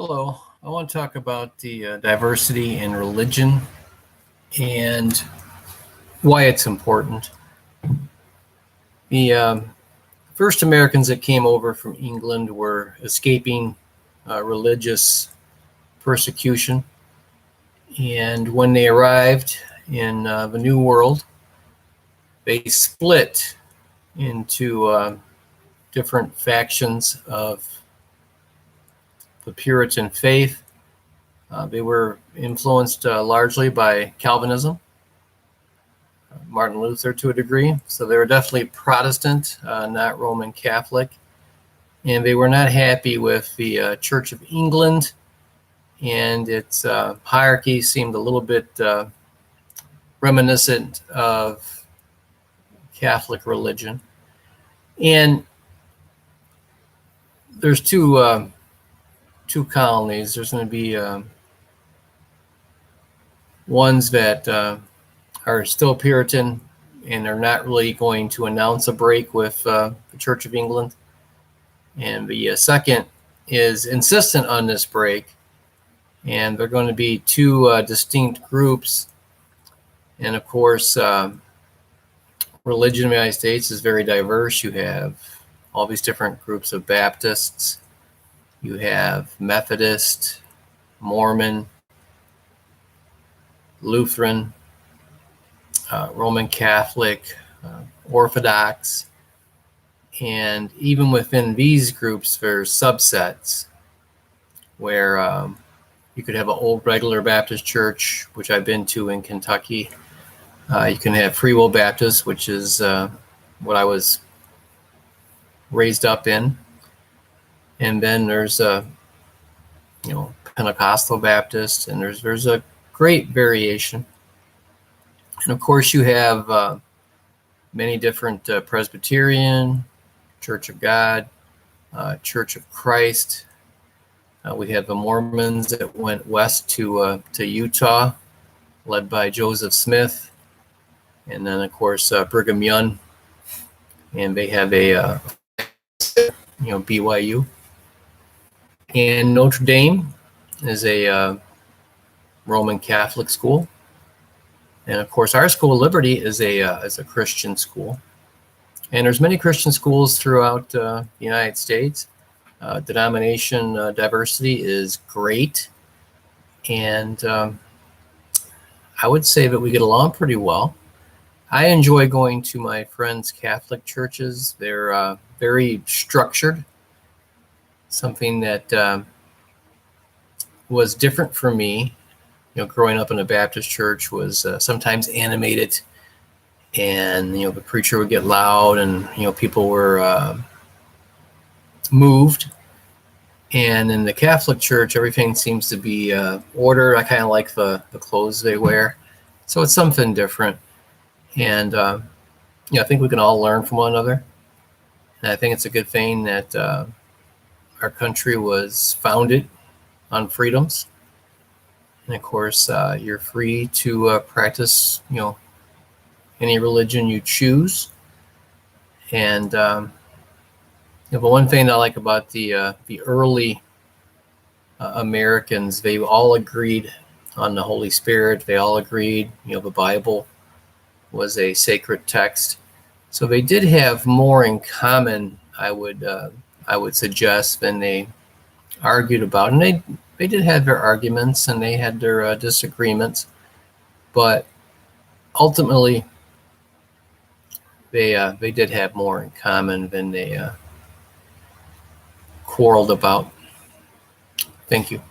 Hello, I want to talk about the diversity in religion and why it's important. The first Americans that came over from England were escaping religious persecution. And when they arrived in the New World, they split into different factions of the Puritan faith. They were influenced largely by Calvinism, Martin Luther to a degree. So they were definitely Protestant, not Roman Catholic. And they were not happy with the Church of England, and its hierarchy seemed a little bit reminiscent of Catholic religion. And there's two colonies. There's going to be ones that are still Puritan and are not really going to announce a break with the Church of England. And the second is insistent on this break. And they're going to be two distinct groups. And of course, religion in the United States is very diverse. You have all these different groups of Baptists. You have Methodist, Mormon, Lutheran, Roman Catholic, Orthodox, and even within these groups, there's subsets where you could have an old regular Baptist church, which I've been to in Kentucky. You can have Free Will Baptist, which is what I was raised up in, and then there's Pentecostal Baptist, and there's a great variation. And of course, you have many different Presbyterian, Church of God, Church of Christ. We have the Mormons that went west to Utah, led by Joseph Smith, and then of course Brigham Young, and they have a BYU, and Notre Dame is a Roman Catholic school. And of course, our School of Liberty is a Christian school, and there's many Christian schools throughout the United States. Denomination diversity is great, and I would say that we get along pretty well. I enjoy going to my friends' Catholic churches. They're very structured, something that was different for me. Growing up in a Baptist church was sometimes animated, and the preacher would get loud, and people were moved. And in the Catholic Church, everything seems to be ordered. I kind of like the clothes they wear, so it's something different. And I think we can all learn from one another. And I think it's a good thing that our country was founded on freedoms. And of course, you're free to practice, any religion you choose. And but one thing I like about the early Americans, they all agreed on the Holy Spirit. They all agreed, the Bible was a sacred text. So they did have more in common, I would suggest, than they argued about. And they did have their arguments, and they had their disagreements, but ultimately they did have more in common than they quarreled about. Thank you.